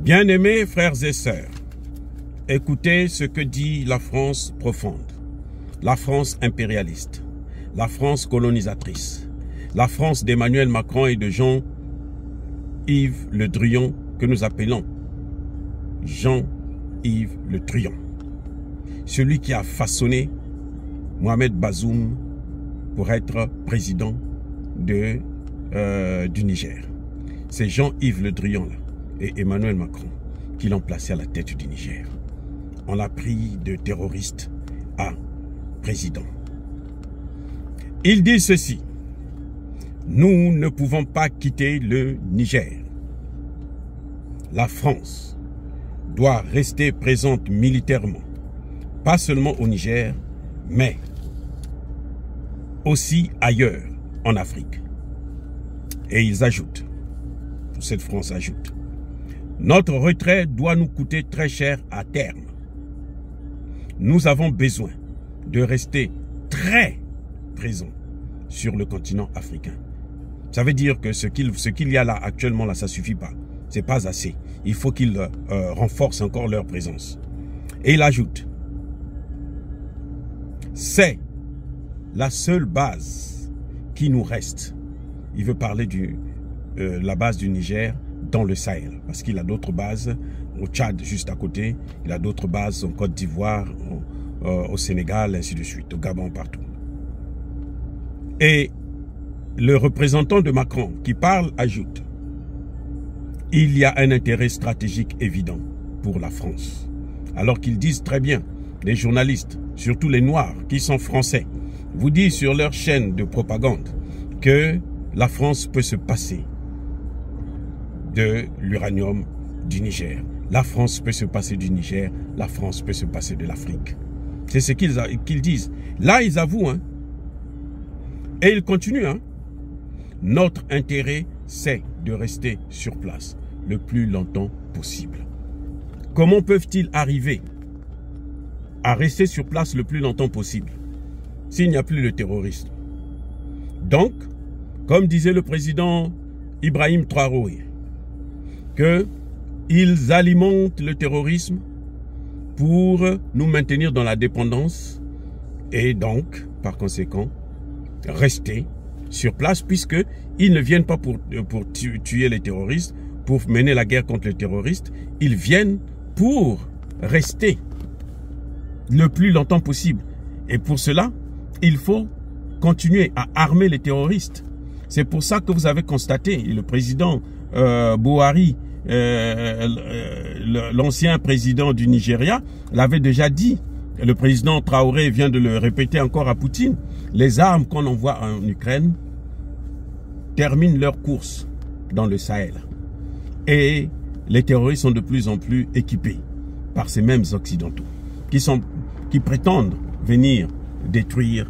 Bien-aimés frères et sœurs, écoutez ce que dit la France profonde, la France impérialiste, la France colonisatrice, la France d'Emmanuel Macron et de Jean-Yves Le Drian, que nous appelons Jean-Yves Le Drian. Celui qui a façonné Mohamed Bazoum pour être président du Niger. C'est Jean-Yves Le Drian là, et Emmanuel Macron qui l'ont placé à la tête du Niger. On l'a pris de terroriste à président. Il dit ceci: nous ne pouvons pas quitter le Niger. La France doit rester présente militairement, pas seulement au Niger, mais aussi ailleurs en Afrique. Et ils ajoutent, cette France ajoute, notre retrait doit nous coûter très cher à terme. Nous avons besoin de rester très présents sur le continent africain. Ça veut dire que ce qu'il y a là actuellement, là, ça ne suffit pas. Ce n'est pas assez. Il faut qu'ils renforcent encore leur présence. Et il ajoute, c'est la seule base qui nous reste. Il veut parler de la base du Niger dans le Sahel, parce qu'il a d'autres bases au Tchad juste à côté, il a d'autres bases en Côte d'Ivoire, au Sénégal, ainsi de suite, au Gabon, partout. Et le représentant de Macron qui parle ajoute, il y a un intérêt stratégique évident pour la France. Alors qu'ils disent très bien, les journalistes, surtout les Noirs qui sont français, vous disent sur leur chaîne de propagande que la France peut se passer de l'uranium du Niger. La France peut se passer du Niger, la France peut se passer de l'Afrique. C'est ce qu'ils disent. Là, ils avouent, hein. Et ils continuent, hein. Notre intérêt, c'est de rester sur place le plus longtemps possible. Comment peuvent-ils arriver à rester sur place le plus longtemps possible s'il n'y a plus de terroristes? Donc, comme disait le président Ibrahim Traoré, qu'ils alimentent le terrorisme pour nous maintenir dans la dépendance et donc, par conséquent, rester sur place puisqu'ils ne viennent pas pour tuer les terroristes, pour mener la guerre contre les terroristes, ils viennent pour rester le plus longtemps possible. Et pour cela, il faut continuer à armer les terroristes. C'est pour ça que vous avez constaté, le président Buhari, l'ancien président du Nigeria, l'avait déjà dit. Le président Traoré vient de le répéter encore à Poutine. Les armes qu'on envoie en Ukraine terminent leur course dans le Sahel. Et les terroristes sont de plus en plus équipés par ces mêmes occidentaux qui prétendent venir détruire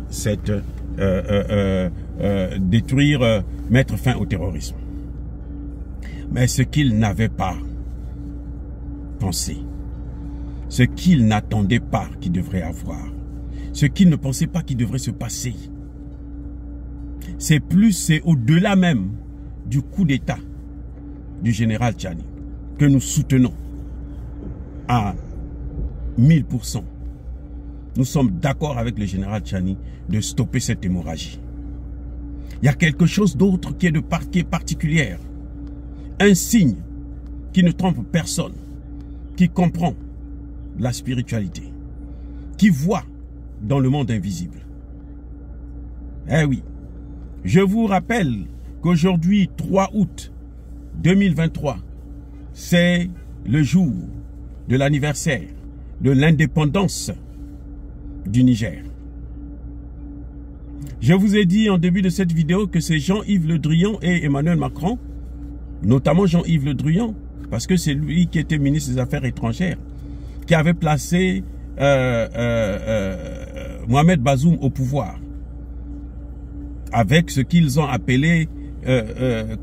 mettre fin au terrorisme. Mais ce qu'ils n'avaient pas pensé, ce qu'ils n'attendaient pas qu'ils devraient avoir, ce qu'ils ne pensaient pas qu'il devrait se passer, c'est au-delà même du coup d'État du général Tchani que nous soutenons à 1000%. Nous sommes d'accord avec le général Tchani de stopper cette hémorragie. Il y a quelque chose d'autre qui est particulière. Un signe qui ne trompe personne, qui comprend la spiritualité, qui voit dans le monde invisible. Eh oui, je vous rappelle qu'aujourd'hui, 3 août 2023, c'est le jour de l'anniversaire de l'indépendance du Niger. Je vous ai dit en début de cette vidéo que c'est Jean-Yves Le Drian et Emmanuel Macron, notamment Jean-Yves Le Drian, parce que c'est lui qui était ministre des Affaires étrangères, qui avait placé Mohamed Bazoum au pouvoir, avec ce qu'ils ont appelé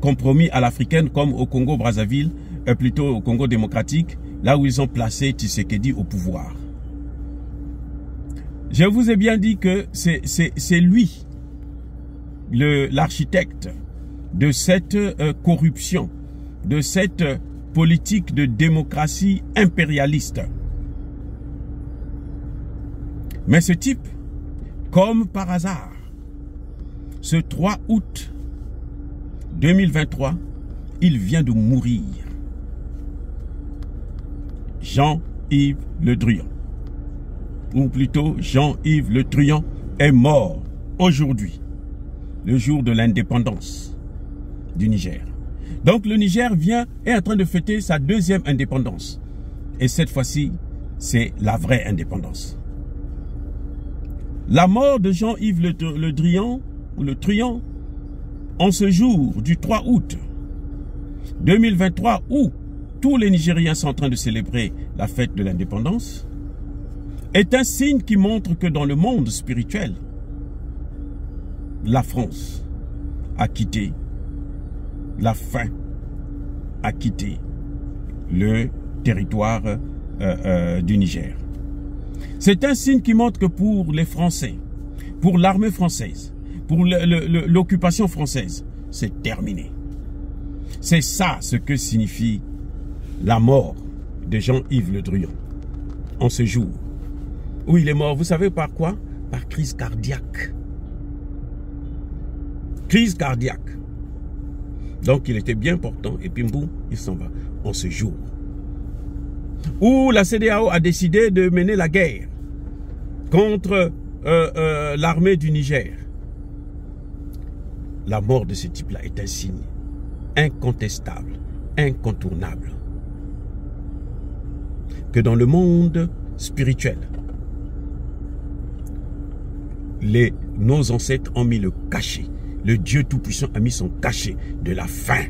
compromis à l'africaine, comme au Congo-Brazzaville, plutôt au Congo démocratique, là où ils ont placé Tshisekedi au pouvoir. Je vous ai bien dit que c'est lui, l'architecte de cette corruption, de cette politique de démocratie impérialiste. Mais ce type, comme par hasard, ce 3 août 2023, il vient de mourir. Jean-Yves Le Drian, ou plutôt Jean-Yves Le Drian, est mort aujourd'hui, le jour de l'indépendance du Niger. Donc le Niger est en train de fêter sa 2e indépendance. Et cette fois-ci, c'est la vraie indépendance. La mort de Jean-Yves Le Drian, ou Le Truand, en ce jour du 3 août 2023, où tous les Nigériens sont en train de célébrer la fête de l'indépendance, est un signe qui montre que dans le monde spirituel, la France a quitté, la faim a quitté le territoire du Niger. C'est un signe qui montre que pour les Français, pour l'armée française, pour l'occupation française, c'est terminé. C'est ça ce que signifie la mort de Jean-Yves Le Drian en ce jour où il est mort. Vous savez par quoi? Par crise cardiaque. Crise cardiaque. Donc il était bien portant et puis boum, il s'en va en ce jour où la CEDEAO a décidé de mener la guerre contre l'armée du Niger. La mort de ce type-là est un signe incontestable, incontournable, que dans le monde spirituel, nos ancêtres ont mis le cachet. Le Dieu Tout-Puissant a mis son cachet de la fin,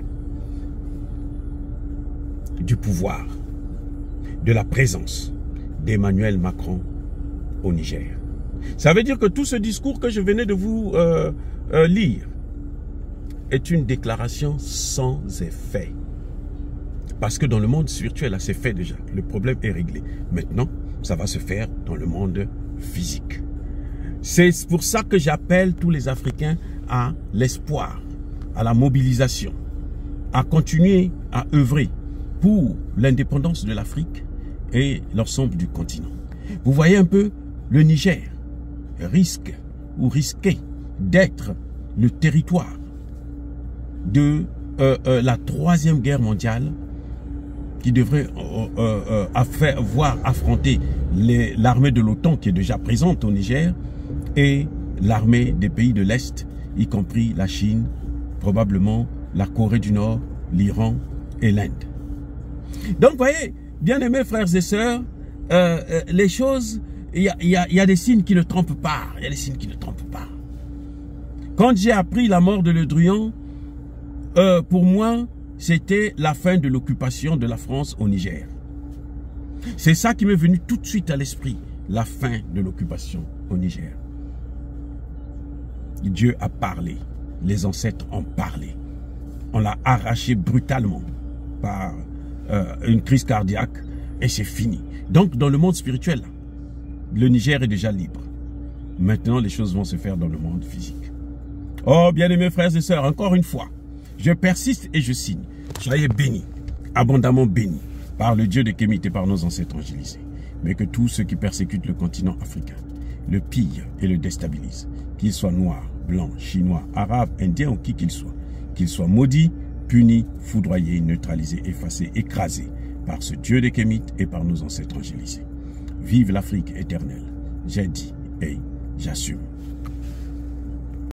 du pouvoir, de la présence d'Emmanuel Macron au Niger. Ça veut dire que tout ce discours que je venais de vous lire est une déclaration sans effet. Parce que dans le monde spirituel, là, c'est fait déjà. Le problème est réglé. Maintenant, ça va se faire dans le monde physique. C'est pour ça que j'appelle tous les Africains à l'espoir, à la mobilisation, à continuer à œuvrer pour l'indépendance de l'Afrique et l'ensemble du continent. Vous voyez un peu, le Niger risque ou risquait d'être le territoire de la 3e guerre mondiale qui devrait voir affronter l'armée de l'OTAN qui est déjà présente au Niger et l'armée des pays de l'Est, y compris la Chine, probablement la Corée du Nord, l'Iran et l'Inde. Donc, vous voyez, bien-aimés frères et sœurs, les choses, il y a des signes qui ne trompent pas. Il y a des signes qui ne trompent pas. Quand j'ai appris la mort de Le Drian, pour moi, c'était la fin de l'occupation de la France au Niger. C'est ça qui m'est venu tout de suite à l'esprit, la fin de l'occupation au Niger. Dieu a parlé, les ancêtres ont parlé. On l'a arraché brutalement par une crise cardiaque et c'est fini. Donc dans le monde spirituel, le Niger est déjà libre. Maintenant les choses vont se faire dans le monde physique. Oh bien-aimés frères et sœurs, encore une fois, je persiste et je signe. Soyez bénis, abondamment bénis par le Dieu de Kémit et par nos ancêtres angélisés. Mais que tous ceux qui persécutent le continent africain le pillent et le déstabilisent, qu'ils soient noirs, blancs, chinois, arabes, indiens ou qui qu'ils soient maudits, punis, foudroyés, neutralisés, effacés, écrasés par ce Dieu de Kémit et par nos ancêtres angélisés. Vive l'Afrique éternelle. J'ai dit et j'assume.